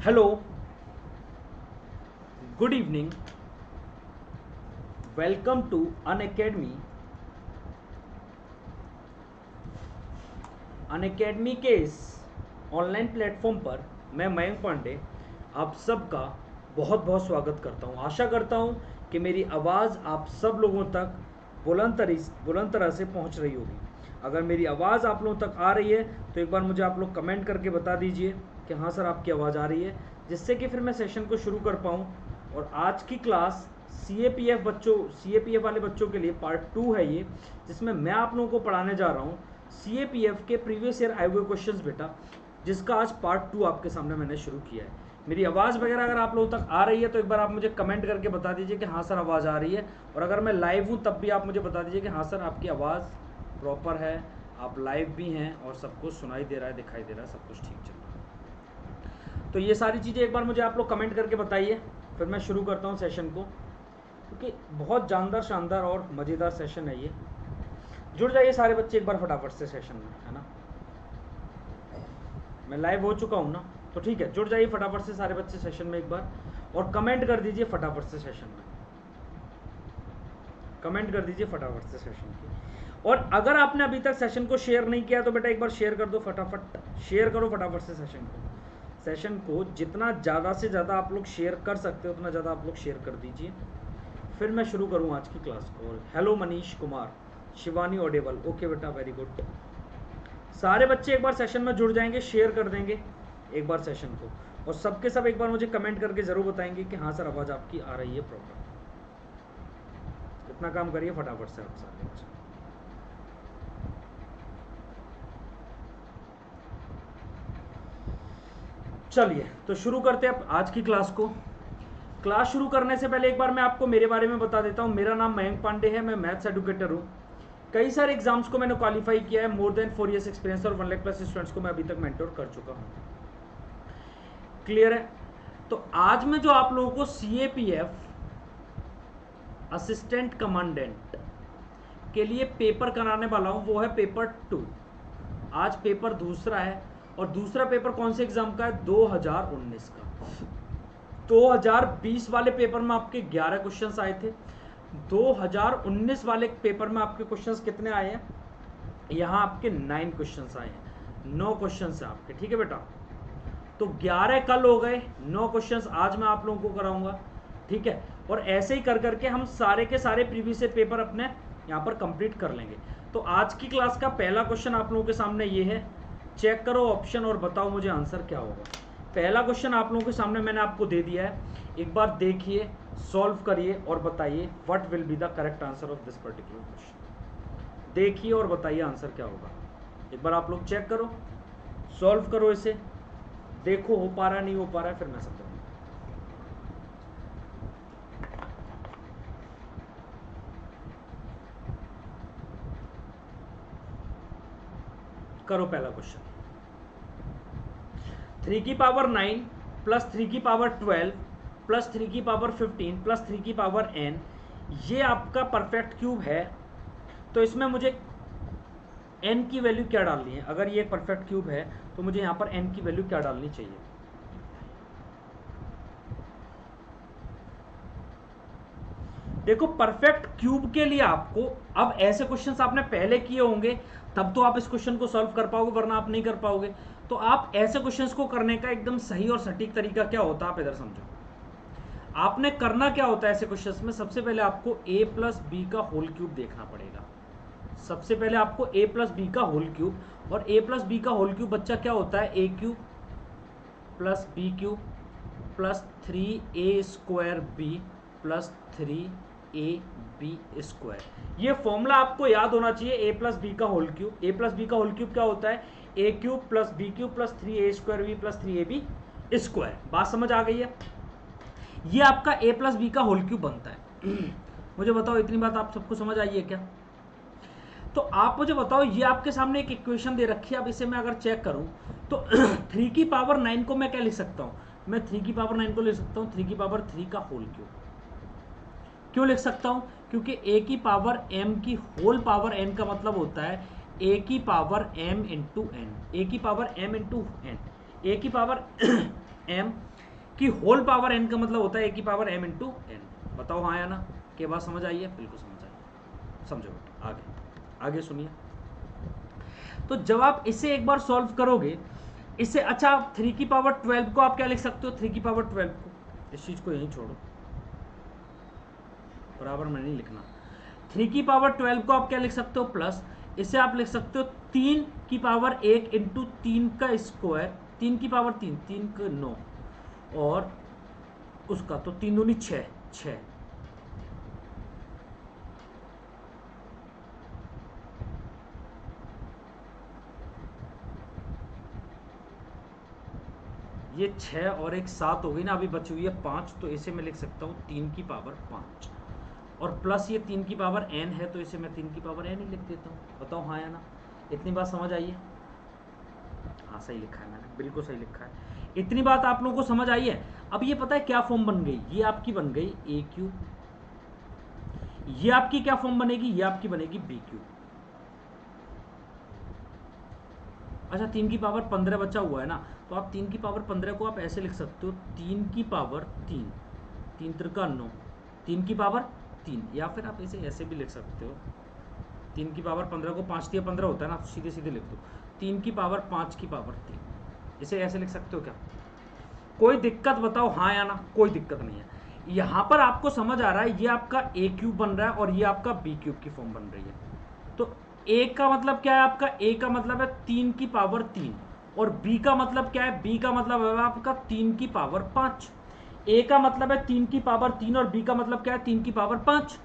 Hello, good evening. Welcome to Unacademy. Unacademy के इस online platform पर मैं मयंक पांडे आप सबका बहुत बहुत स्वागत करता हूं। आशा करता हूं कि मेरी आवाज़ आप सब लोगों तक बुलंद तरह से पहुंच रही होगी। अगर मेरी आवाज़ आप लोगों तक आ रही है तो एक बार मुझे आप लोग कमेंट करके बता दीजिए कि हाँ सर आपकी आवाज़ आ रही है, जिससे कि फिर मैं सेशन को शुरू कर पाऊँ। और आज की क्लास सीएपीएफ वाले बच्चों के लिए पार्ट 2 है ये, जिसमें मैं आप लोगों को पढ़ाने जा रहा हूँ सीएपीएफ के प्रीवियस ईयर आए हुए क्वेश्चंस बेटा, जिसका आज पार्ट 2 आपके सामने मैंने शुरू किया है। मेरी आवाज़ वगैरह अगर आप लोगों तक आ रही है तो एक बार आप मुझे कमेंट करके बता दीजिए कि हाँ सर आवाज़ आ रही है। और अगर मैं लाइव हूँ तब भी आप मुझे बता दीजिए कि हाँ सर आपकी आवाज़ प्रॉपर है, आप लाइव भी हैं और सब कुछ सुनाई दे रहा है, दिखाई दे रहा है, सब कुछ ठीक चल रहा है। तो ये सारी चीज़ें एक बार मुझे आप लोग कमेंट करके बताइए, फिर मैं शुरू करता हूँ सेशन को, क्योंकि बहुत जानदार शानदार और मज़ेदार सेशन है ये। जुड़ जाइए सारे बच्चे एक बार फटाफट से सेशन में, है ना। मैं लाइव हो चुका हूँ ना, तो ठीक है, जुड़ जाइए फटाफट से सारे बच्चे सेशन में एक बार, और कमेंट कर दीजिए फटाफट से सेशन में, कमेंट कर दीजिए फटाफट से सेशन की। और अगर आपने अभी तक सेशन को शेयर नहीं किया तो बेटा एक बार शेयर कर दो, फटाफट शेयर करो फटाफट से सेशन को जितना ज़्यादा से ज़्यादा आप लोग शेयर कर सकते हो उतना ज़्यादा आप लोग शेयर कर दीजिए। फिर मैं शुरू करूँ आज की क्लास को। Hello Manish Kumar, Shivani audible, okay बेटा, वेरी गुड। सारे बच्चे एक बार सेशन में जुड़ जाएंगे, शेयर कर देंगे एक बार सेशन को, और सबके सब एक बार मुझे कमेंट करके ज़रूर बताएंगे कि हाँ सर आवाज़ आपकी आ रही है प्रॉपर। इतना काम करिए फटाफट से आप सारे बच्चे। चलिए तो शुरू करते हैं आज की क्लास को। क्लास शुरू करने से पहले एक बार मैं आपको मेरे बारे में बता देता हूँ। मेरा नाम मयंक पांडे है, मैं मैथ्स एडुकेटर हूँ। कई सारे एग्जाम्स को मैंने क्वालिफाई किया है, मोर देन 4 years एक्सपीरियंस, और 1 लाख प्लस स्टूडेंट्स को मैं अभी तक मेंटोर कर चुका हूँ। क्लियर है? तो आज मैं जो आप लोगों को सीएपीएफ असिस्टेंट कमांडेंट के लिए पेपर कराने वाला हूँ वो है पेपर 2। आज पेपर दूसरा है, और दूसरा पेपर कौन से एग्जाम का है? 2019 का। 2020 वाले पेपर में आपके 11 क्वेश्चंस आए थे। 2019 वाले पेपर में आपके क्वेश्चंस कितने आए हैं? यहाँ आपके 9 क्वेश्चंस आए हैं, 9 क्वेश्चंस हैं आपके, ठीक है बेटा। तो 11 कल हो गए, 9 क्वेश्चंस आज मैं आप लोगों को कराऊंगा, ठीक है। और ऐसे ही कर करके हम सारे के सारे प्रीवियस पेपर अपने यहाँ पर कंप्लीट कर लेंगे। तो आज की क्लास का पहला क्वेश्चन आप लोगों के सामने ये है, चेक करो ऑप्शन और बताओ मुझे आंसर क्या होगा। पहला क्वेश्चन आप लोगों के सामने मैंने आपको दे दिया है, एक बार देखिए, सॉल्व करिए और बताइए what will be the correct answer of this particular question. देखिए और बताइए आंसर क्या होगा। एक बार आप लोग चेक करो, सॉल्व करो इसे, देखो हो पा रहा है नहीं हो पा रहा है, फिर मैं समझाऊंगा। करो पहला क्वेश्चन। 3 की पावर 9 प्लस 3 की पावर 12 प्लस 3 की पावर 15 प्लस 3 की पावर n, ये आपका परफेक्ट क्यूब है। तो इसमें मुझे n की वैल्यू क्या डालनी है? अगर ये परफेक्ट क्यूब है तो मुझे यहाँ पर n की वैल्यू क्या डालनी चाहिए? देखो परफेक्ट क्यूब के लिए आपको, अब ऐसे क्वेश्चंस आपने पहले किए होंगे तब तो आप इस क्वेश्चन को सॉल्व कर पाओगे, वरना आप नहीं कर पाओगे। तो आप ऐसे क्वेश्चंस को करने का एकदम सही और सटीक तरीका क्या होता है, आप इधर समझो। आपने करना क्या होता है ऐसे क्वेश्चंस में, सबसे पहले आपको a प्लस बी का होल क्यूब देखना पड़ेगा। सबसे पहले आपको a प्लस बी का होल क्यूब, और a प्लस बी का होल क्यूब बच्चा क्या होता है? a cube plus b cube plus 3a² b plus 3ab square. ये फॉर्मूला आपको याद होना चाहिए, a प्लस बी का whole cube. a plus b का होल क्यूब क्या होता है? a cube plus b cube plus 3a² b plus 3ab square. बात समझ आ गई है? ये आपका a प्लस बी का होल क्यूब बनता है। मुझे बताओ इतनी बात आप सबको समझ आई है क्या? तो आप मुझे बताओ, ये आपके सामने एक इक्वेशन दे रखी है, अब इसे मैं अगर चेक करूं तो 3 की पावर 9 को मैं क्या लिख सकता हूं? मैं 3 की पावर 9 को लिख सकता हूं 3 की पावर 3 का होल क्यूब। क्यों लिख सकता हूं? क्योंकि a की पावर m की होल पावर n का मतलब होता है a की power m into n, a की power m into n, a की पावर m कि होल पावर n का मतलब होता है a की पावर m इंटू n। बताओ हाँ या ना? क्या बात समझ आई है? बिल्कुल समझ आई। समझो बेटा, आगे आगे सुनिए। तो जब आप इसे एक बार सॉल्व करोगे, इसे अच्छा 3 की पावर 12 को आप क्या लिख सकते हो? 3 की पावर 12 को, इस चीज को यहीं छोड़ो, बराबर में नहीं लिखना। 3 की पावर 12 को आप क्या लिख सकते हो? प्लस, इसे आप लिख सकते हो 3 की पावर 1 इंटू 3 का स्क्वायर, 3 की पावर 3, 3 का 9 और उसका तो 3 दूनी 6, 6। ये 6 और एक 7 हो गई ना, अभी बची हुई है 5, तो इसे मैं लिख सकता हूँ 3 की पावर 5 और प्लस ये 3 की पावर n है, तो इसे मैं 3 की पावर n ही लिख देता हूँ। बताओ हाँ या ना? इतनी बात समझ आई है? हाँ सही लिखा है मैंने, बिल्कुल सही लिखा है। इतनी बात आप लोगों को समझ आई है? अब ये पता है क्या फॉर्म बन गई? ये आपकी बन गई ए क्यू, ये आपकी क्या फॉर्म बनेगी? ये आपकी बनेगी बी क्यू। अच्छा 3 की पावर 15 बचा हुआ है ना, तो आप 3 की पावर 15 को आप ऐसे लिख सकते हो 3 की पावर 3, 3 त्रिका 9, 3 की पावर 3, या फिर आप इसे ऐसे भी लिख सकते हो 3 की पावर 15 को 5 या 15 होता है ना, तो सीधे सीधे लिख दो 3 की पावर 5 की पावर 3, इसे ऐसे लिख सकते हो क्या? कोई दिक्कत बताओ हाँ या ना? कोई दिक्कत नहीं है। यहां पर आपको समझ आ रहा है ये आपका ए क्यूब बन रहा है और ये आपका बी क्यूब की फॉर्म बन रही है। तो ए का मतलब क्या है आपका? ए का मतलब है 3 की पावर 3 और बी का मतलब क्या है? बी का मतलब है आपका 3 की पावर 5। ए का मतलब है 3 की पावर 3 और बी का मतलब क्या है? 3 की पावर 5।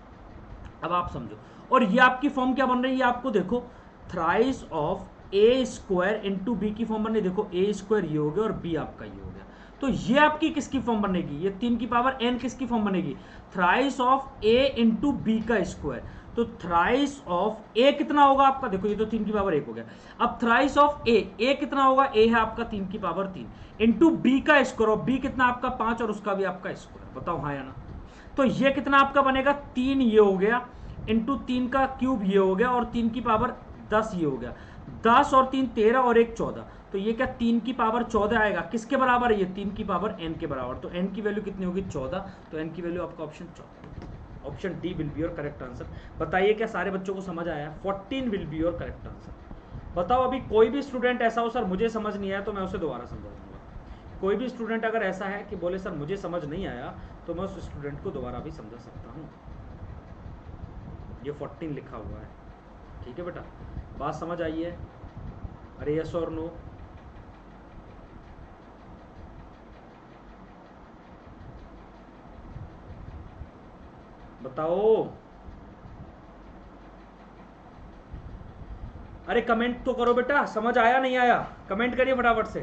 अब आप समझो, और ये आपकी फॉर्म क्या बन रही है? आपको देखो thrice of a square into b की फॉर्म बन रही है। देखो ए स्क्वायर ये हो गया और बी आपका ये हो गया, तो ये आपकी किसकी फॉर्म बनेगी? ये 3 की पावर n किसकी फॉर्म बनेगी? Thrice of a into b का स्क्वायर। तो थ्राइस ऑफ ए कितना होगा आपका? देखो ये तो 3 की पावर 1 हो गया। अब थ्राइस ऑफ ए कितना होगा? ए है आपका 3 की पावर 3 इंटू बी का स्क्वायर, और बी कितना आपका 5 और उसका भी आपका स्क्वायर। बताओ हाँ या ना? तो ये कितना आपका बनेगा? 3 ये हो गया इंटू 3 का क्यूब ये हो गया और 3 की पावर 10 ये हो गया। 10 और 3 13 और 1 14, तो ये क्या 3 की पावर 14 आएगा? किसके बराबर है ये? 3 की पावर n के बराबर। तो n की वैल्यू कितनी होगी? 14। तो n की वैल्यू आपका option 14, option D will be your correct answer. बताइए क्या सारे बच्चों को समझ आया? 14 will be your correct answer. बताओ अभी कोई भी स्टूडेंट ऐसा हो सर मुझे समझ नहीं आया, तो मैं उसे दोबारा समझा दूंगा। कोई भी स्टूडेंट अगर ऐसा है कि बोले सर मुझे समझ नहीं आया, तो मैं उस स्टूडेंट को दोबारा भी समझा सकता हूँ। ये 14 लिखा हुआ है, ठीक है बेटा? बात समझ आई है? अरे यस और नो? बताओ। अरे कमेंट तो करो बेटा, समझ आया नहीं आया? कमेंट करिए फटाफट से,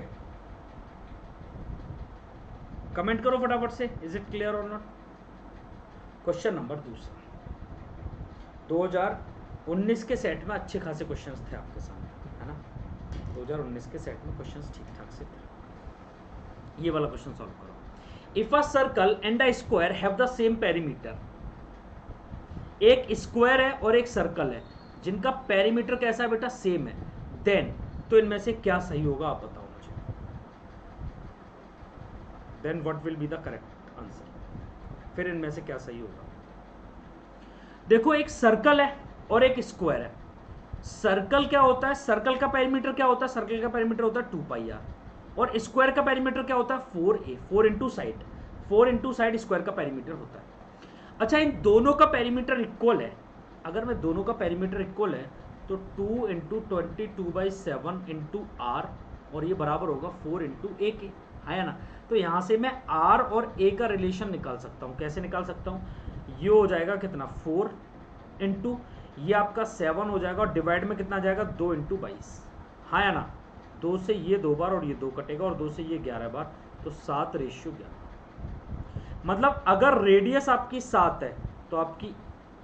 कमेंट करो फटाफट से। इज इट क्लियर और नॉट? क्वेश्चन नंबर दूसरा, 2019 के सेट में अच्छे खासे क्वेश्चंस थे आपके सामने, है ना? 2019 के सेट में क्वेश्चंस ठीक ठाक से थे। ये वाला क्वेश्चन सॉल्व करो। If a circle and a square have the same perimeter, एक स्क्वायर है और एक सर्कल है जिनका पेरीमीटर कैसा है बेटा? सेम है। देन, तो इनमें से क्या सही होगा आप बताओ मुझे। Then what will be the correct answer? फिर इनमें से क्या सही होगा? देखो एक सर्कल है और एक स्क्वायर है। सर्कल क्या होता है? सर्कल का पेरीमीटर क्या होता है? सर्कल का पेरीमीटर होता है 2πr, और स्क्वायर का पेरीमीटर क्या होता है? 4a, 4 into side, 4 into side square का पेरीमीटर होता है। अच्छा इन दोनों का पेरीमीटर इक्वल है। अगर मैं दोनों का पेरीमीटर इक्वल है तो 2 इंटू 22/7 इंटू आर, और ये बराबर होगा 4 इंटू ए के, है ना? तो यहाँ से मैं आर और ए का रिलेशन निकाल सकता हूँ। कैसे निकाल सकता हूँ? ये हो जाएगा कितना? 4 इंटू ये आपका 7 हो जाएगा, और डिवाइड में कितना जाएगा? 2 इंटू 22, हाँ या ना? 2 से ये 2 बार और ये 2 कटेगा, और 2 से ये 11 बार, तो 7:11। मतलब अगर रेडियस आपकी 7 है तो आपकी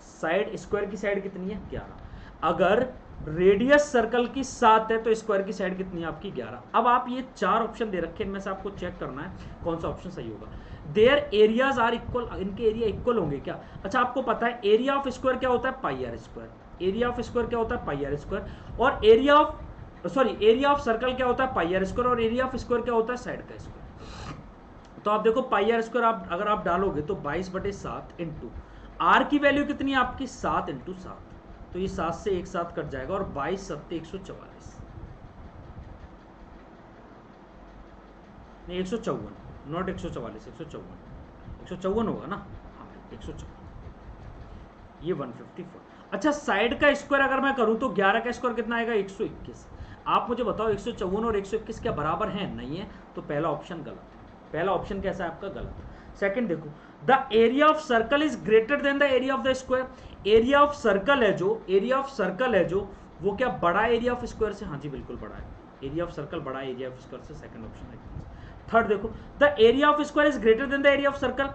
साइड, स्क्वायर की साइड कितनी है? 11। अगर रेडियस सर्कल की 7 है तो स्क्वायर की साइड कितनी है आपकी? 11। अब आप ये 4 ऑप्शन दे रखे हैं, इनमें से आपको चेक करना है कौन सा ऑप्शन सही होगा। देयर एरियाज आर इक्वल, इनके एरिया इक्वल होंगे क्या? अच्छा आपको पता है एरिया ऑफ स्क्वायर क्या होता है? Pi r square. Area of square क्या होता है? Pi r square. और area of area of circle क्या होता है? Pi r square. और एरिया ऑफ स्क्वायर क्या होता है? साइड का स्क्वायर। तो आप देखो पाई आर स्क्वायर आप अगर आप डालोगे तो 22/7 इंटू आर की वैल्यू कितनी है आपकी 7 इंटू 7, तो ये 7 से एक साथ कट जाएगा और 22 7 144 नहीं 154 नॉट 144 154 होगा ना, हाँ 154 ये 154। अच्छा साइड का स्क्वायर अगर मैं करूं तो 11 का स्क्वायर कितना आएगा 121। आप मुझे बताओ 154 और 121 क्या बराबर हैं? नहीं है, तो पहला ऑप्शन गलत है। पहला ऑप्शन कैसा है आपका? गलत है। सेकंड देखो the area of circle is greater than the area of the square. Area of circle है जो, एरिया ऑफ सर्कल है जो, वो क्या बड़ा एरिया ऑफ स्क्वायर से? हाँ जी बिल्कुल बड़ा है, एरिया ऑफ सर्कल बड़ा एरिया ऑफ स्क्वायर से, सेकंड ऑप्शन है। थर्ड देखो the area of square is greater than the area of circle.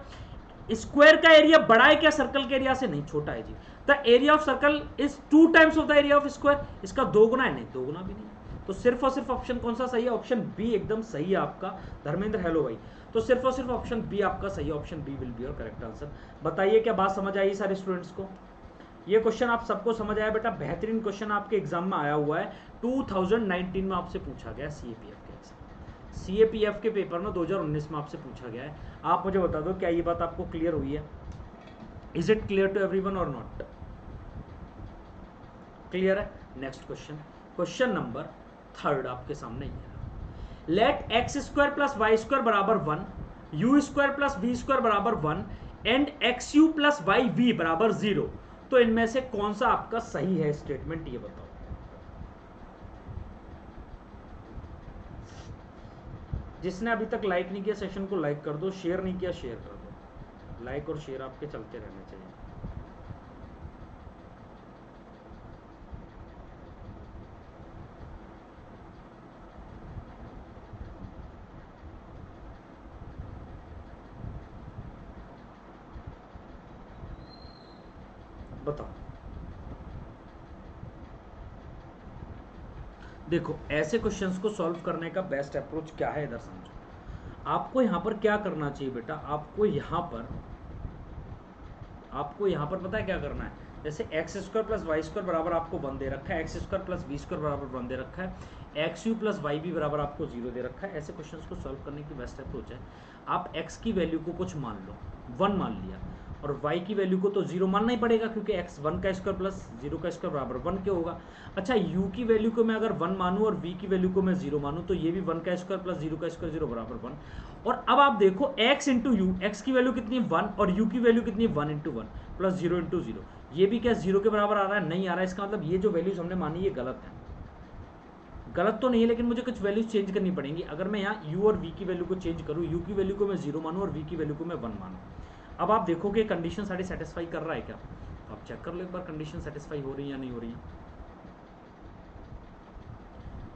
Square का एरिया बड़ा है क्या सर्कल के एरिया से? नहीं, छोटा है जी। The area of circle is 2 times of the area of square. इसका 2 गुना है? नहीं, 2 गुना भी नहीं। तो सिर्फ और सिर्फ ऑप्शन कौन सा सही है? ऑप्शन बी एकदम सही है आपका। धर्मेंद्र हेलो भाई, तो सिर्फ और सिर्फ ऑप्शन बी आपका सही है। Option b will be your correct answer. बताइए क्या बात समझ आई सारे स्टूडेंट्स को? ये क्वेश्चन आप सबको समझ आया बेटा? बेहतरीन क्वेश्चन आपके एग्जाम में आया हुआ है, 2019 में आपसे पूछा गया सीएपीएफ के एग्जाम, सीएपीएफ के पेपर में 2019 में आपसे पूछा गया है। आप मुझे बता दो क्या ये बात आपको क्लियर हुई है? Is it clear to everyone और नॉट? क्लियर है? नेक्स्ट क्वेश्चन, क्वेश्चन नंबर 3 आपके सामने ये है। Let x square plus y square बराबर 1, u square plus v square बराबर 1 and x u plus y v बराबर 0। तो इनमें से कौन सा आपका सही है स्टेटमेंट, ये बताओ। जिसने अभी तक लाइक नहीं किया सेशन को लाइक कर दो, शेयर नहीं किया शेयर कर दो। लाइक और शेयर आपके चलते रहने चाहिए। बताओ। देखो ऐसे क्वेश्चंस को सॉल्व करने का बेस्ट अप्रोच क्या है, इधर समझो। आपको यहां पर क्या करना चाहिए बेटा? आपको यहां पर पता है क्या करना है? जैसे x square plus y square बराबर आपको 1 दे रखा है, x square plus v square बराबर 1 दे रखा है, x u plus y b बराबर आपको 0 दे रखा है। ऐसे क्वेश्चंस को सॉल्व करने की बेस्ट अप्रोच है, आप एक्स की वैल्यू को कुछ मान लो, 1 मान लिया, और y की वैल्यू को तो 0 मानना ही पड़ेगा क्योंकि x 1 का स्क्वायर प्लस 0 का स्क्वायर बराबर 1 के होगा। अच्छा u की वैल्यू को मैं अगर 1 मानूं और v की वैल्यू को मैं 0 मानूं तो ये भी 1 का स्क्वायर प्लस 0 का स्क्वायर 0 बराबर 1। और अब आप देखो x इंटू यू, एक्स की वैल्यू कितनी है 1 और u की वैल्यू कितनी है 1 इंटू 1 प्लस 0 इंटू 0, ये भी क्या 0 के बराबर आ रहा है? नहीं आ रहा है। इसका मतलब ये जो वैल्यूज हमने मानी ये गलत है। गलत तो नहीं है लेकिन मुझे कुछ वैल्यूज चेंज करनी पड़ेंगी। अगर मैं यहाँ u और v की वैल्यू को चेंज करूँ, u की वैल्यू को मैं 0 मानूँ और v की वैल्यू को मैं 1 मानूँ, अब आप देखोगे कंडीशन सारी सेटिस्फाई कर रहा है क्या? आप चेक कर लो एक बार कंडीशन सेटिस्फाई हो रही है या नहीं हो रही है।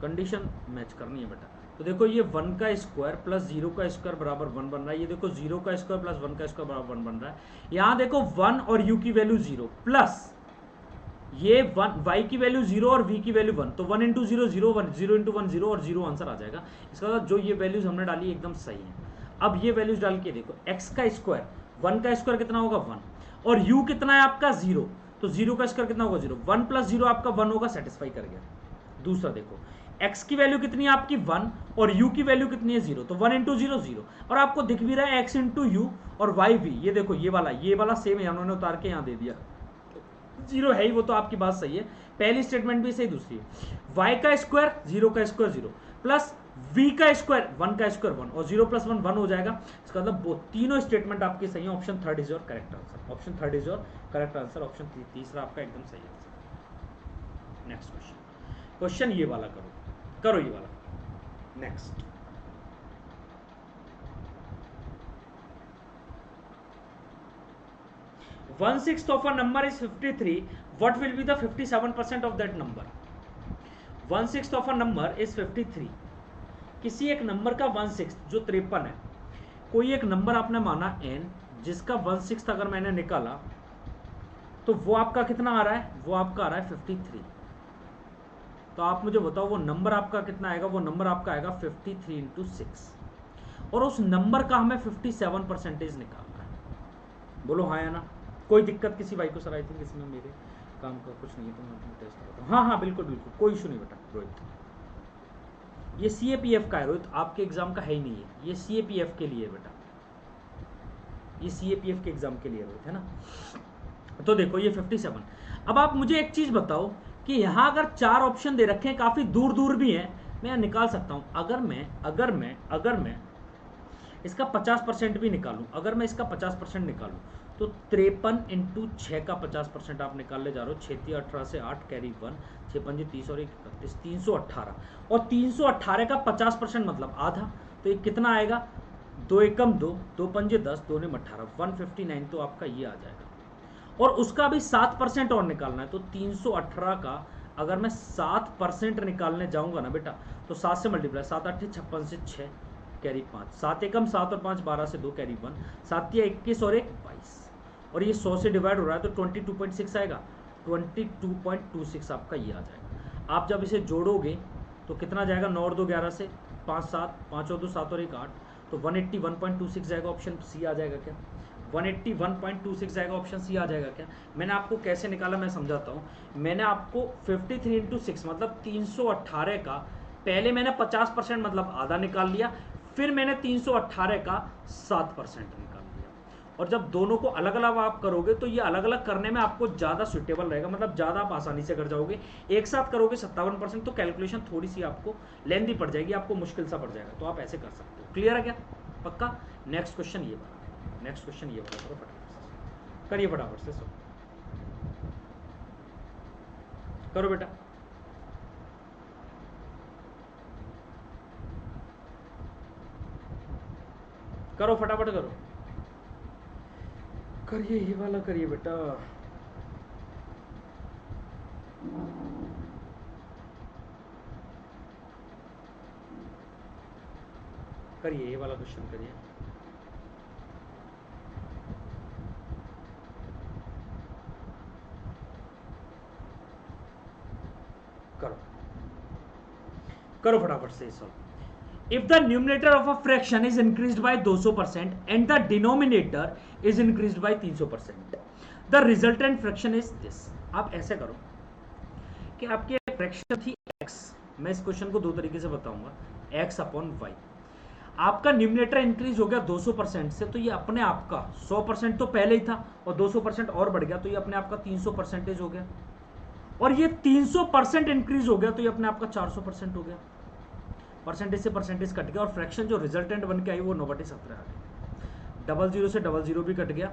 कंडीशन मैच करनी है बेटा। तो देखो ये 1 का स्क्वायर प्लस 0 का स्क्वायर बराबर 1 बन रहा है, ये देखो 0 का स्क्वायर प्लस 1 का स्क्वायर बराबर 1 बन रहा है। यहाँ देखो 1 और u की वैल्यू 0 प्लस ये 1 y की वैल्यू 0 और v की वैल्यू 1, तो 1 इंटू 0 0 1 0 इंटू 1 0 और 0 आंसर आ जाएगा। इसका मतलब जो ये वैल्यूज हमने डाली एकदम सही है। अब ये वैल्यूज डाल के देखो, x का स्क्वायर 1 का स्क्वायर कितना होगा 1 और u कितना है आपका 0, तो 0 का स्क्वायर कितना होगा 0, 1 प्लस 0 आपका 1 होगा, सेटिस्फाई कर गया। दूसरा देखो x की वैल्यू कितनी है आपकी 1 और u की वैल्यू कितनी है 0, तो 1 इंटू 0 0 और आपको दिख भी रहा है x इंटू यू और y v, ये देखो ये वाला सेम है, उन्होंने उतार के यहाँ दे दिया, 0 है ही वो, तो आपकी बात सही है। पहली स्टेटमेंट भी सही, दूसरी y का स्क्वायर 0 का स्क्वायर 0 प्लस v का स्क्वायर 1 का स्क्वायर 1 और 0 प्लस 1 1 हो जाएगा। इसका मतलब वो तीनों स्टेटमेंट आपकी सही है। Option 3 is your correct answer. Option 3 is your correct answer. Option तीसरा आपका एकदम सही आंसर। नेक्स्ट क्वेश्चन, क्वेश्चन ये वाला करो ये वाला। Next, one sixth of a number is 53, what will be the 57% of that number? 1/6 of a number is 53। किसी एक नंबर का 1/6 जो 53 है, कोई एक नंबर आपने माना n जिसका 1/6 अगर मैंने निकाला तो वो आपका कितना आ रहा है? वो आपका आ रहा है 53। तो आप मुझे बताओ वो नंबर आपका कितना आएगा? वो नंबर आपका आएगा 53 इंटू 6 और उस नंबर का हमें 57% निकालना है। बोलो हाँ या ना? कोई दिक्कत किसी भाई को? सर आई थिंक इसमें मेरे काम का कुछ नहीं है तो मैं अपना टेस्ट करता हूँ। हाँ हाँ बिल्कुल बिल्कुल, कोई इशू नहीं बेटा। रोहित, ये CAPF का है रोहित, आपके एग्जाम का है ही नहीं है, ये CAPF के लिए बेटा। ये CAPF के एग्जाम के लिए हुए थे ना। तो देखो ये 57। अब आप मुझे एक चीज बताओ कि यहाँ अगर 4 ऑप्शन दे रखे हैं, काफी दूर दूर भी हैं, मैं निकाल सकता हूँ। अगर मैं इसका 50% भी निकालूं, अगर मैं इसका 50% निकालूं तो 53 इंटू 6 का 50% आप निकालने जा रहे हो। 6 18 से 8 कैरी 1, 6 5 30 और 1 31, 318। और 318 का 50% मतलब आधा, तो ये कितना आएगा? 2 एकम 2, 2 पंजे 10, 2 ने 18, 159 तो आपका ये आ जाएगा। और उसका भी 7% और निकालना है, तो 318 का अगर मैं 7% निकालने जाऊंगा ना बेटा, तो 7 से मल्टीप्लाई, 7 8 56 से 6 कैरी 5, 7 एकम 7 और 5 12 से 2 कैरी 1, 7 या 21 और 1 22, और ये 100 से डिवाइड हो रहा है तो 22.6 आएगा। 22.26 आपका ये आ जाएगा। आप जब इसे जोड़ोगे तो कितना जाएगा? 9 और 2 11 से 5 7, 5 और 2 7 और 1 8, तो 181.26 जाएगा। ऑप्शन सी आ जाएगा क्या? 181.26 जाएगा। ऑप्शन सी आ जाएगा क्या? मैंने आपको कैसे निकाला मैं समझाता हूँ। मैंने आपको 53 इंटू 6 मतलब 318 का पहले मैंने 50% मतलब आधा निकाल लिया, फिर मैंने 318 का 7% निकाल लिया। और जब दोनों को अलग अलग आप करोगे तो ये अलग अलग करने में आपको ज़्यादा सुटेबल रहेगा, मतलब ज़्यादा आप आसानी से कर जाओगे। एक साथ करोगे 57% तो कैलकुलेशन थोड़ी सी आपको लेंदी पड़ जाएगी, आपको मुश्किल सा पड़ जाएगा। तो आप ऐसे कर सकते हो। क्लियर है क्या? पक्का? नेक्स्ट क्वेश्चन ये वाला, नेक्स्ट क्वेश्चन ये वाला करो फटाफट से, करिए फटाफट से। सब करो बेटा, करो फटाफट करो, करिए ये वाला करिए बेटा। करिए ये वाला क्वेश्चन करिए। करो करो फटाफट से solve. If the numerator of a fraction is increased by 200% and the denominator is increased by 300%, the resultant fraction is this. आप ऐसे करो कि आपकी फ्रैक्शन थी x, मैं इस क्वेश्चन को दो तरीके से बताऊंगा, x अपॉन y। आपका न्यूमरेटर इंक्रीज हो गया 200% से, तो ये अपने आप का 100% तो पहले ही था और 200% और बढ़ गया, तो ये अपने आप का 300% हो गया। और ये 300% इंक्रीज हो गया तो ये अपने आप का 400% हो गया। परसेंटेज से परसेंटेज कट गया और फ्रैक्शन जो रिजल्टेंट बन के आई वो 9/17 आ गई। 00 से 00 भी कट गया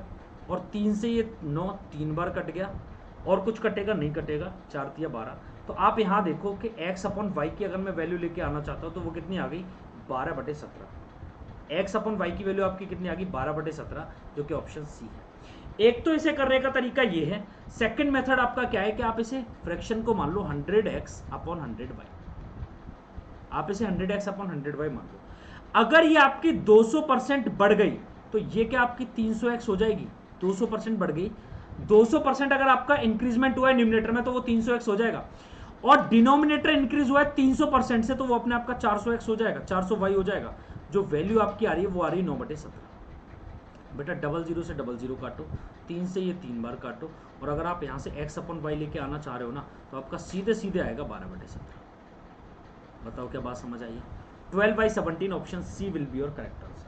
और 3 से ये 9 3 बार कट गया, और कुछ कटेगा नहीं कटेगा, 4 या 12। तो आप यहाँ देखो कि x अपॉन वाई की अगर मैं वैल्यू लेके आना चाहता हूँ तो वो कितनी आ गई? 12/17। x अपॉन वाई की वैल्यू आपकी कितनी आ गई? 12/17, जो कि ऑप्शन सी है। एक तो इसे करने का तरीका ये है। सेकंड मेथड आपका क्या है कि आप इसे फ्रैक्शन को मान लो 100x अपॉन 100y, आप इसे 100x अपॉन 100y मान लो। अगर ये आपकी 200% बढ़ गई तो ये क्या आपकी 300x हो जाएगी? 200% बढ़ गई, 200% अगर आपका इंक्रीजमेंट हुआ है न्यूमरेटर में तो वो 300x हो जाएगा, और डिनोमिनेटर इंक्रीज हुआ है 300% से तो वो अपने आपका 400x हो जाएगा, 400y हो जाएगा। जो वैल्यू आपकी आ रही है वो आ रही है 9/17। बेटा 00 से 00 काटो, 3 से ये 3 बार काटो, और अगर आप यहाँ से x अपॉन वाई लेके आना चाह रहे हो ना तो आपका सीधे सीधे आएगा 12/17। बताओ क्या बात समझ आई है? 12/17 option c will be your correct answer.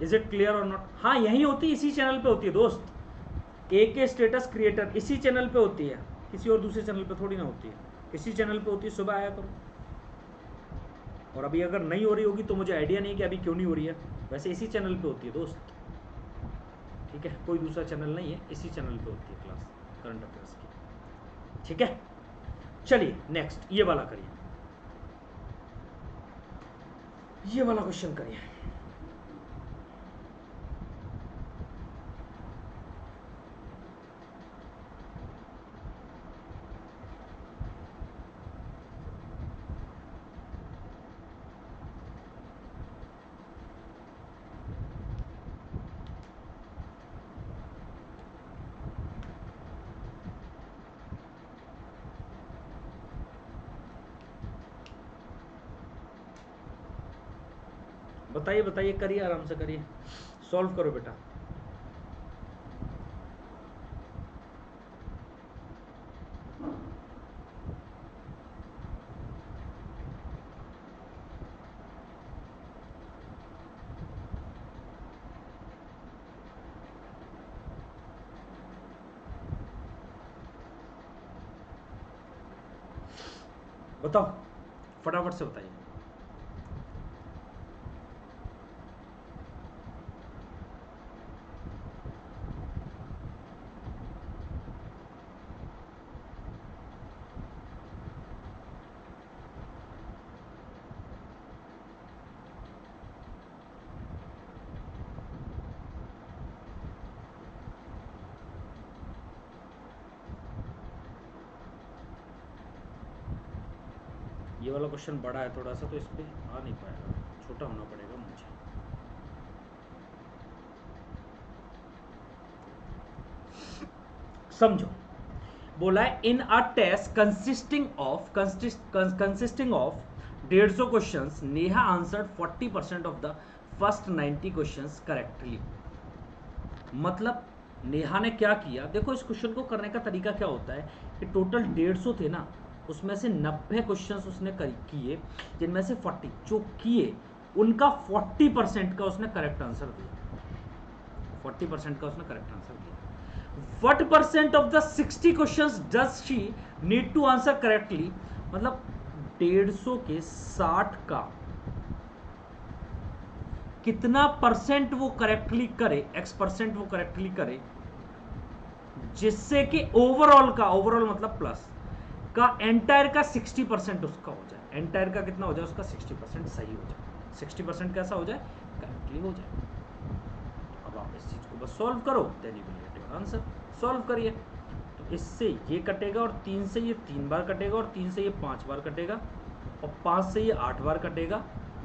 Is it clear और नॉट? हाँ यही होती है, इसी चैनल पे होती है दोस्त। एक स्टेटस क्रिएटर इसी चैनल पे होती है, किसी और दूसरे चैनल पे थोड़ी ना होती है, इसी चैनल पे होती है। सुबह आया करो। और अभी अगर नहीं हो रही होगी तो मुझे आइडिया नहीं कि अभी क्यों नहीं हो रही है, वैसे इसी चैनल पे होती है दोस्त। ठीक है, कोई दूसरा चैनल नहीं है, इसी चैनल पे होती है क्लास करंट अफेयर्स की। ठीक है, चलिए नेक्स्ट ये वाला करिए, ये वाला क्वेश्चन करिए। बताइए बताइए, करिए आराम से करिए, सॉल्व करो बेटा। बताओ, फटाफट से बताइए। ये वाला क्वेश्चन बड़ा है थोड़ा सा, तो इस पे आ नहीं पाएगा, छोटा होना पड़ेगा मुझे। समझो, बोला है in a test consisting of 150 questions, Neha answered 40% of the first 90 questions correctly. मतलब नेहा ने क्या किया, देखो इस क्वेश्चन को करने का तरीका क्या होता है कि टोटल 150 थे ना, उसमें से 90 क्वेश्चंस उसने किए, जिनमें से 40 जो किए उनका 40% का उसने करेक्ट आंसर दिया, 40% का उसने करेक्ट आंसर दिया। What percent of the 60 questions does she need to answer correctly? मतलब 150 के 60 का कितना परसेंट वो करेक्टली करे, x% वो करेक्टली करे, जिससे कि ओवरऑल मतलब प्लस का एंटायर का 60% उसका हो जाए। एंटायर का कितना हो जाए उसका 60% सही हो जाए, 60% कैसा हो जाए, करेक्टली हो जाए। अब आप इस चीज को बस सॉल्व करो, then you will get your answer. Solve करिए, तो इससे ये कटेगा और 3 से ये 3 बार कटेगा और 3 से ये 5 बार कटेगा और 5 से ये 8 बार कटेगा।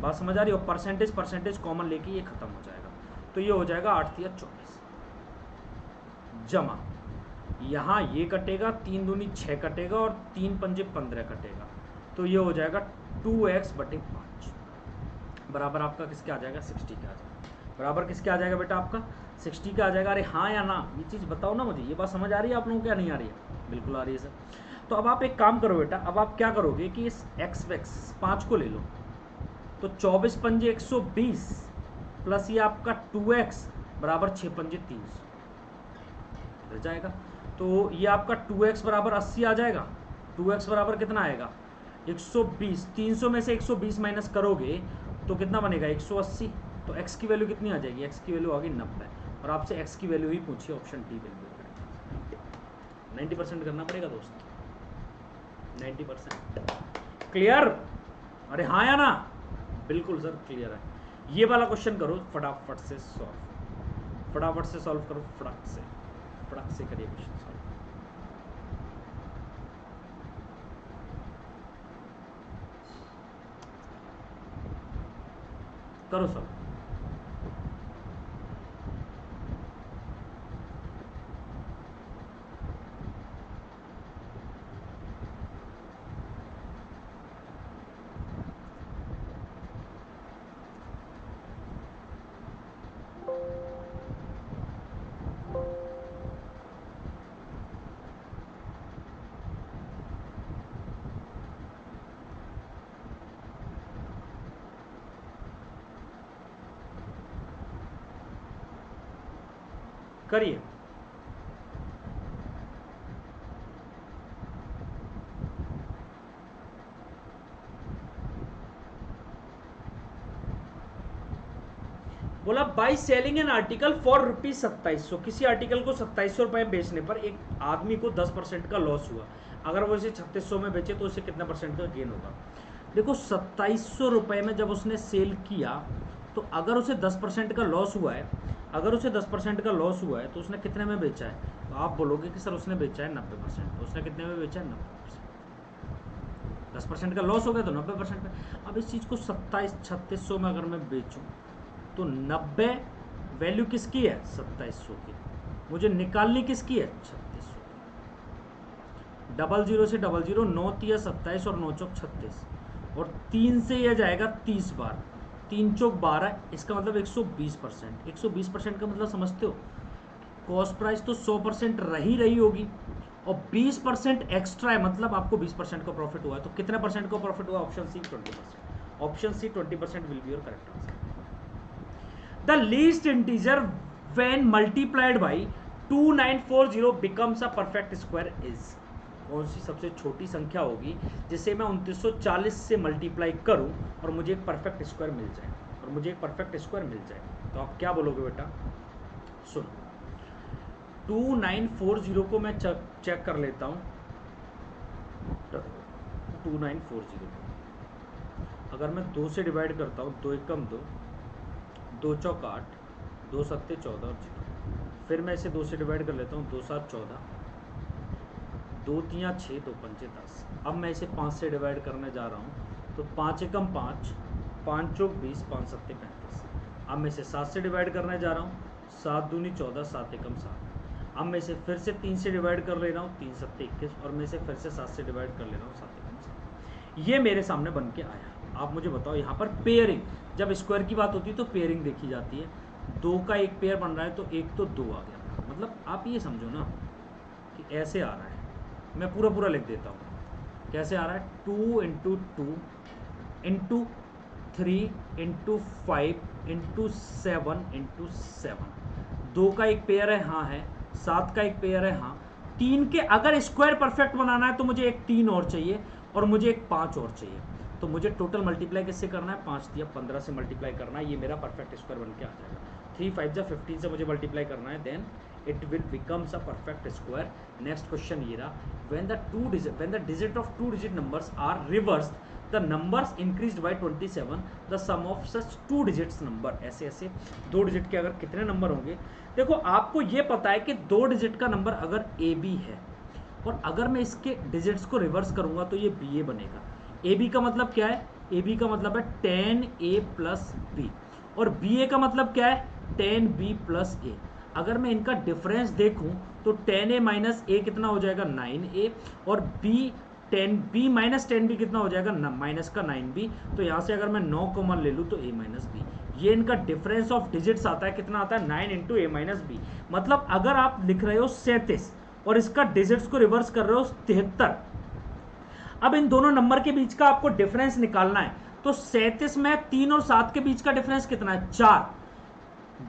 बात समझ आ रही हो? परसेंटेज कॉमन लेके ये खत्म हो जाएगा, तो ये हो जाएगा 8 या 24 जमा, यहाँ ये कटेगा, 3 दूनी 6 कटेगा और 3 पंजे 15 कटेगा, तो ये हो जाएगा 2x/5 बराबर आपका किसके आ जाएगा, 60 के आ जाएगा। बराबर किसके आ जाएगा बेटा आपका, 60 का आ जाएगा। अरे हाँ या ना, ये चीज़ बताओ ना मुझे, ये बात समझ आ रही है आप लोगों को, क्या नहीं आ रही है? बिल्कुल आ रही है सर। तो अब आप एक काम करो बेटा, अब आप क्या करोगे कि इस x 5 को ले लो, तो 24 पंजे 120 प्लस ये आपका 2x बराबर 6 पंजे 300 मिल जाएगा। तो ये आपका 2x बराबर 80 आ जाएगा। 2x बराबर कितना आएगा, 120। 300 में से 120 माइनस करोगे तो कितना बनेगा, 180। तो x की वैल्यू कितनी आ जाएगी, x की वैल्यू आ गई 90, और आपसे x की वैल्यू ही पूछिए, ऑप्शन डी वैल्यू करेंगे। 90% करना पड़ेगा दोस्त, 90%। क्लियर? अरे हाँ या ना? बिल्कुल सर क्लियर है। ये वाला क्वेश्चन करो फटाफट से सॉल्व, फटाफट से सॉल्व करो, फटाक से करिए क्वेश्चन सॉल्व। करो सॉल्व। करिए। बोला by selling an article for ₹2700, किसी आर्टिकल को 2700 रुपये में बेचने पर एक आदमी को 10% का लॉस हुआ। अगर वो इसे 3600 में बेचे तो उसे कितना परसेंट का गेन होगा? देखो 2700 रुपये में जब उसने सेल किया, तो अगर उसे 10% का लॉस हुआ है, अगर उसे 10% का लॉस हुआ है तो उसने कितने में बेचा है? तो आप बोलोगे कि सर उसने बेचा है 90%, तो उसने कितने में बेचा है? 90%। 10% का लॉस हो गया तो 90% में। अब इस चीज़ को 3600 में अगर मैं बेचूं तो 90 वैल्यू किसकी है? 2700 की। मुझे निकालनी किसकी है? 3600 की। 00 से 00, 9 तिया 27 और 9 चौक 36, और 3 से यह जाएगा 30 बार, 3 चौक 12, इसका मतलब 120%। 120% का मतलब समझते हो, कॉस्ट प्राइस तो 100% रही होगी और 20% एक्स्ट्रा है, मतलब आपको 20% का प्रॉफिट हुआ है। तो कितने परसेंट का प्रॉफिट हुआ? Option c 20%। Option c 20% will be your correct answer. The least integer when multiplied by 2940 becomes a perfect square is, कौन सी सबसे छोटी संख्या होगी जिसे मैं 2940 से मल्टीप्लाई करूं और मुझे एक परफेक्ट स्क्वायर मिल जाए, तो आप क्या बोलोगे बेटा? सुनो, 2940 को मैं चेक कर लेता हूं। 2940 अगर मैं 2 से डिवाइड करता हूँ, 2 एकम 2, 2 चौक 8, 2 सत्ते 14 और 0। फिर मैं इसे 2 से डिवाइड कर लेता हूँ, 2 7 14, 2 3 6, 2 5 10। अब मैं इसे 5 से डिवाइड करने जा रहा हूँ, तो 5 एकम 5, 5 चौक 20, 5 सत्ते 35। अब मैं इसे 7 से डिवाइड करने जा रहा हूँ, 7 दूनी 14, 7 एकम 7। अब मैं इसे फिर से 3 से डिवाइड कर ले रहा हूँ, 3 सत्ते 21, और मैं इसे फिर से 7 से डिवाइड कर ले रहा हूँ, 7 एकम 7। ये मेरे सामने बन के आया। आप मुझे बताओ, यहाँ पर पेयरिंग, जब स्क्वायर की बात होती है तो पेयरिंग देखी जाती है। 2 का एक पेयर बन रहा है तो एक तो 2 आ गया। मतलब आप ये समझो ना कि ऐसे आ रहा है, मैं पूरा लिख देता हूँ। कैसे आ रहा है? 2 into 2 into 3 into 5 into 7 into 7। 2 का एक पेयर है, हाँ है। 7 का एक पेयर है, हाँ। 3 के अगर स्क्वायर परफेक्ट बनाना है तो मुझे एक 3 और चाहिए और मुझे एक 5 और चाहिए। तो मुझे टोटल मल्टीप्लाई किससे करना है? 5 दिया 15 से मल्टीप्लाई करना है, ये मेरा परफेक्ट स्क्वायर बन के आ जाएगा। 3 5 जा 15 से मुझे मल्टीप्लाई करना है, then it will becomes a perfect square. Next question ये रहा, when the digit of 2 digit numbers are reversed, the numbers increased by 27, the sum of such 2 digits number। ऐसे 2 डिजिट के अगर कितने नंबर होंगे? देखो, आपको ये पता है कि 2 डिजिट का नंबर अगर ए बी है और अगर मैं इसके डिजिट्स को रिवर्स करूंगा तो ये बी ए बनेगा। ए बी का मतलब क्या है? ए बी का मतलब है 10a प्लस बी, और बी ए का मतलब क्या है? 10b प्लस ए। अगर मैं इनका डिफरेंस देखूं तो 10a माइनस ए कितना हो जाएगा? 9a, और b माइनस 10b कितना हो जाएगा? माइनस का 9b। तो यहाँ से अगर मैं 9 कॉमन ले लूँ तो a माइनस बी। ये इनका डिफरेंस ऑफ डिजिट्स आता है, कितना आता है? 9 इंटू ए माइनस बी। मतलब अगर आप लिख रहे हो 37 और इसका डिजिट्स को रिवर्स कर रहे हो 73, अब इन दोनों नंबर के बीच का आपको डिफरेंस निकालना है। तो 37 में 3 और 7 के बीच का डिफरेंस कितना है? 4।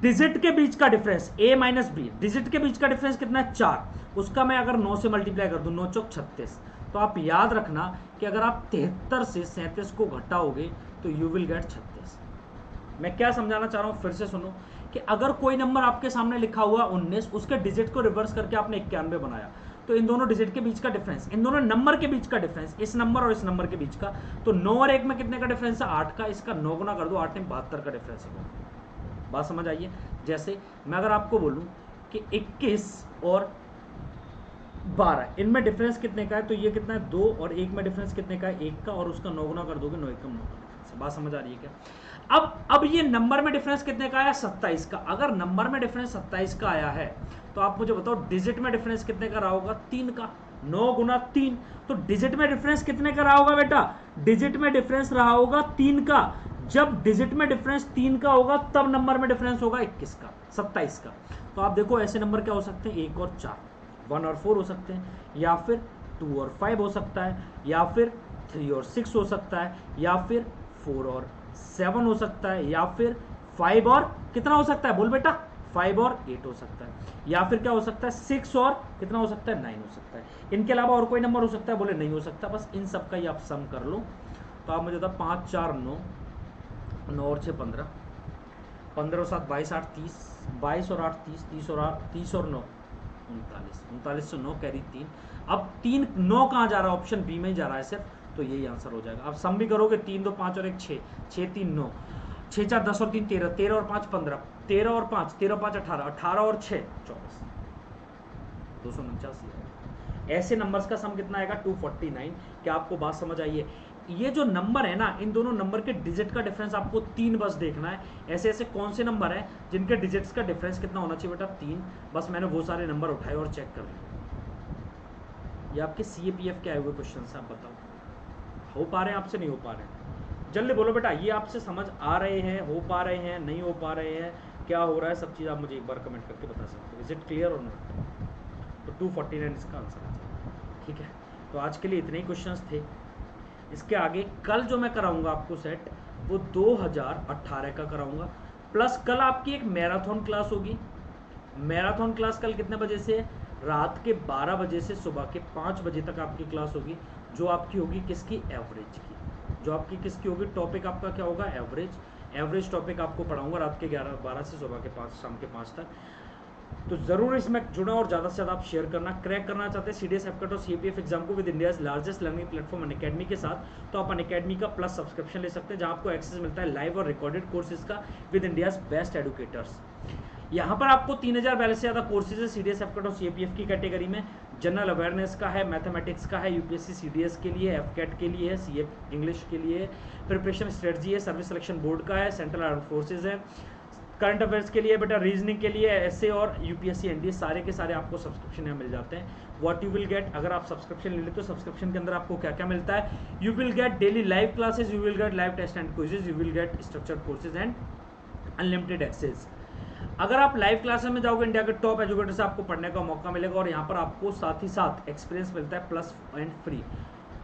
डिजिट के बीच का difference a minus b, digit के बीच का डिफरेंस कितना है? 4। उसका मैं अगर 9 से मल्टीप्लाई कर दूं, 9 चौक 36। तो आप याद रखना कि अगर आप 73 से 37 को घटाओगे तो यू विल गेट 36। मैं क्या समझाना चाह रहा हूं, फिर से सुनो, कि अगर कोई नंबर आपके सामने लिखा हुआ 19, उसके डिजिट को रिवर्स करके आपने 91 बनाया, तो इन दोनों डिजिट के बीच का डिफरेंस, इन दोनों नंबर के बीच का डिफरेंस, इस नंबर और इस नंबर के बीच का, तो 9 और 1 में कितने का डिफरेंस है? 8 का। इसका 9 गुना कर दो, 8 में 72 का डिफरेंस है। बात समझ आइए? जैसे मैं अगर आपको बोलूं कि 21 और 12 इनमें डिफरेंस कितने का है, तो ये कितना है? 2, और 1 में डिफरेंस कितने का है? 1 का, और उसका 9 गुना कर दोगे, 9 1 9 का डिफरेंस। बात समझ आ रही है क्या? अब ये नंबर में डिफरेंस कितने का आया? 27 का। अगर नंबर में डिफरेंस 27 का आया है तो आप मुझे बताओ डिजिट में डिफरेंस कितने का रहा होगा? 3 का। 9 गुना 3, तो डिजिट में डिफरेंस कितने का रहा होगा बेटा? डिजिट में डिफरेंस रहा होगा 3 का। जब डिजिट में डिफरेंस 3 का होगा तब नंबर में डिफरेंस होगा 21 का, 27 का। तो आप देखो ऐसे नंबर क्या हो सकते हैं? 1 और 4, 1 और 4 हो सकते हैं, या फिर 2 और 5 हो सकता है, या फिर 3 और 6 हो सकता है, या फिर 4 और 7 हो सकता है, या फिर 5 और कितना हो सकता है? बोल बेटा। 5 और 8 हो सकता है, या फिर क्या हो सकता है? 6 और कितना हो सकता है? 9 हो सकता है। इनके अलावा और कोई नंबर हो सकता है? बोले नहीं हो सकता। बस इन सब का ही आप सम कर लो। तो आप मुझे बताओ, 5 4 9, 9 और 6 15, 15 और 7 22 8 30, 22 और 8 30, 30 और 8 30 और 9 39, 39 से 9 कैरी 3। अब 3 9 कहाँ जा रहा है? ऑप्शन बी में ही जा रहा है सिर्फ, तो यही आंसर हो जाएगा। अब सम भी करोगे, 3 2 5 और 1 6, 6 3 9, 6 4 10 और 3 13, 13 और 5 15, 13 और 5 13 5 18, 18 और 6 24, 249। ऐसे नंबर्स का सम कितना आएगा? 249। क्या आपको बात समझ आई है? ये जो नंबर है ना, इन दोनों नंबर के डिजिट का डिफरेंस आपको 3 बस देखना है। ऐसे ऐसे कौन से नंबर है जिनके डिजिट्स का डिफरेंस कितना होना चाहिए बेटा? 3। बस मैंने वो सारे नंबर उठाए और चेक कर लिए। ये आपके CAPF के आए हुए क्वेश्चन से, आप बताओ हो पा रहे हैं आपसे? नहीं हो पा रहे हैं? जल्दी बोलो बेटा, ये आपसे समझ आ रहे हैं, हो पा रहे हैं, नहीं हो पा रहे हैं, क्या हो रहा है? सब चीज़ आप मुझे एक बार कमेंट करके बता सकते हो। इज इट क्लियर और नॉट? तो 249 इसका आंसर है। ठीक है, तो आज के लिए इतने ही क्वेश्चंस थे। इसके आगे कल जो मैं कराऊंगा आपको सेट, वो 2018 का कराऊंगा, प्लस कल आपकी एक मैराथन क्लास होगी। मैराथन क्लास कल कितने बजे से? रात के 12 बजे से सुबह के 5 बजे तक आपकी क्लास होगी, जो आपकी होगी किसकी, एवरेज की। जो आपकी किसकी होगी, टॉपिक आपका क्या होगा, एवरेज टॉपिक आपको पढ़ाऊंगा रात के 12 से सुबह के 5, शाम के 5 तक। तो ज़रूर इसमें जुड़ा और ज़्यादा से ज़्यादा आप शेयर करना। क्रैक करना चाहते हैं CDS, एफकेट और CAPF एग्जाम को with India's largest learning platform Unacademy के साथ, तो आप अनअकैडमी का प्लस सब्सक्रिप्शन ले सकते हैं, जहां आपको एक्सेस मिलता है लाइव और रिकॉर्डेड कोर्सेज का विद इंडियाज बेस्ट एडुकेटर्स। यहाँ पर आपको 3042 से ज़्यादा कोर्सेज है CDS, एफकेट और CAPF की कैटेगरी में। जनरल अवेयरनेस का है, मैथमेटिक्स का है, UPSC CDS के लिए, एफकेट के लिए है, CA इंग्लिश के लिए, प्रिपरेशन स्ट्रेटजी है, सर्विस सिलेक्शन बोर्ड का है, सेंट्रल आर्म फोर्सेज है, करंट अफेयर्स के लिए बेटा, रीजनिंग के लिए, ऐसे और UPSC NDA, सारे के सारे आपको सब्सक्रिप्शन यहाँ मिल जाते हैं। व्हाट यू विल गेट, अगर आप सब्सक्रिप्शन ले लेते तो सब्सक्रिप्शन के अंदर आपको क्या क्या मिलता है, you will get daily live classes, you will get live test and quizzes, you will get structured courses and unlimited access. अगर आप लाइव क्लासेस में जाओगे, इंडिया के टॉप एजुकेटर से आपको पढ़ने का मौका मिलेगा, और यहाँ पर आपको साथ ही साथ एक्सपीरियंस मिलता है प्लस एंड फ्री।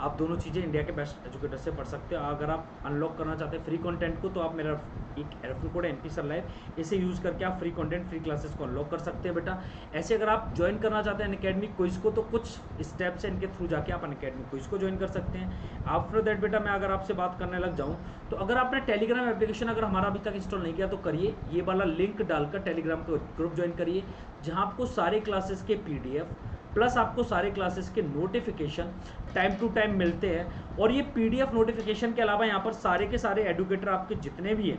आप दोनों चीज़ें इंडिया के बेस्ट एजुकेटर से पढ़ सकते हो। अगर आप अनलॉक करना चाहते हैं फ्री कंटेंट को, तो आप मेरा एक referral code MP sir live, इसे यूज़ करके आप फ्री कंटेंट, फ्री क्लासेस को अनलॉक कर सकते हैं बेटा। ऐसे अगर आप ज्वाइन करना चाहते हैं अनअकैडमी क्विज को, तो कुछ स्टेप्स हैं, इनके थ्रू जाके आप अनअकैडमी क्विज को ज्वाइन कर सकते हैं। आफ्टर दैट बेटा, मैं अगर आपसे बात करने लग जाऊँ, तो अगर आपने टेलीग्राम एप्लीकेशन अगर हमारा अभी तक इंस्टॉल नहीं किया तो करिए, ये वाला लिंक डालकर टेलीग्राम का ग्रुप ज्वाइन करिए, जहाँ आपको सारे क्लासेस के PDF प्लस आपको सारे क्लासेस के नोटिफिकेशन टाइम टू टाइम मिलते हैं। और ये PDF नोटिफिकेशन के अलावा यहाँ पर सारे के सारे एडुकेटर आपके जितने भी हैं,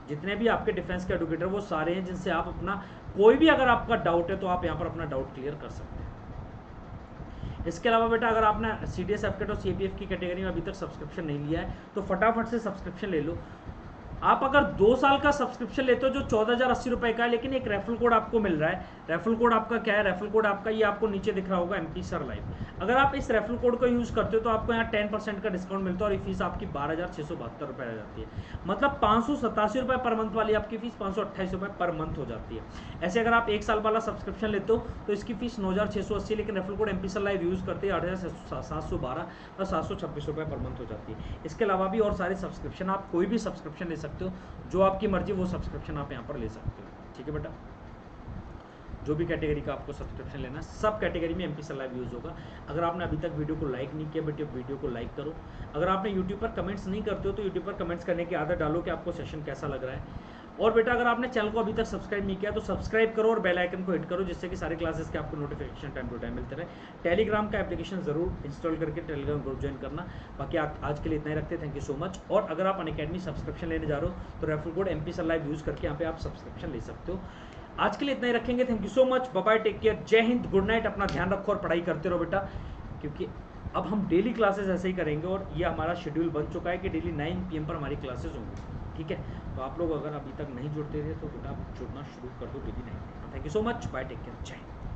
जितने भी आपके डिफेंस के एडुकेटर, वो सारे हैं जिनसे आप अपना कोई भी अगर आपका डाउट है तो आप यहाँ पर अपना डाउट क्लियर कर सकते हैं। इसके अलावा बेटा, अगर आपने CDS, एफकेट और CAPF की कैटेगरी में अभी तक सब्सक्रिप्शन नहीं लिया है, तो फटाफट से सब्सक्रिप्शन ले लो। आप अगर 2 साल का सब्सक्रिप्शन लेते हो जो 14,080 रुपए का है, लेकिन एक रेफरल कोड आपको मिल रहा है। रेफरल कोड आपका क्या है, रेफरल कोड आपका ये आपको नीचे दिख रहा होगा, MP सर लाइव। अगर आप इस रेफरल कोड को यूज़ करते हो तो आपको यहाँ 10% का डिस्काउंट मिलता है, और ये फीस आपकी 12,672 रुपये आ जाती है। मतलब 587 रुपये पर मंथ वाली आपकी फीस 528 रुपये पर मंथ हो जाती है। ऐसे अगर आप 1 साल वाला सब्सक्रिप्शन लेते हो तो इसकी फीस 9,680, लेकिन referral code MP sir live use करते हैं 8,712 और 726 रुपये पर मंथ हो जाती है। इसके अलावा भी और सारे सब्सक्रिप्शन, आप कोई भी सब्सक्रिप्शन ले सकते हो, जो आपकी मर्जी वो सब्सक्रिप्शन आप यहाँ पर ले सकते हो। ठीक है बेटा, जो भी कैटेगरी का आपको सब्सक्रिप्शन लेना है, सब कैटेगरी में MP सर लाइव यूज़ होगा। अगर आपने अभी तक वीडियो को लाइक नहीं किया बेटे, वीडियो को लाइक करो। अगर आपने यूट्यूब पर कमेंट्स नहीं करते हो तो यूट्यूब पर कमेंट्स करने की आदत डालो कि आपको सेशन कैसा लग रहा है। और बेटा, अगर आपने चैनल को अभी तक सब्सक्राइब नहीं किया तो सब्सक्राइब करो और बेल आइकन को हिट करो, जिससे कि सारे क्लासेस के आपको नोटिफिकेशन टाइम टू टाइम मिलते रहे। टेलीग्राम का एप्लीकेशन जरूर इंस्टॉल करके टेलीग्राम ग्रुप ज्वाइन करना। बाकी आज के लिए इतना ही रखते हैं, थैंक यू सो मच। और अगर आप अनअकैडमी सब्सक्रिप्शन लेने जा रहे हो तो referral code MP sir live use करके यहाँ पे आप सब्सक्रिप्शन ले सकते हो। आज के लिए इतना ही रखेंगे, thank you so much, bye bye, take care, जय हिंद, गुड नाइट। अपना ध्यान रखो और पढ़ाई करते रहो बेटा, क्योंकि अब हम डेली क्लासेस ऐसे ही करेंगे, और ये हमारा शेड्यूल बन चुका है कि डेली 9 PM पर हमारी क्लासेस होंगी। ठीक है, तो आप लोग अगर अभी तक नहीं जुड़ते थे तो बेटा जुड़ना शुरू कर दो daily 9 PM। Thank you so much, bye, take care, जय हिंद।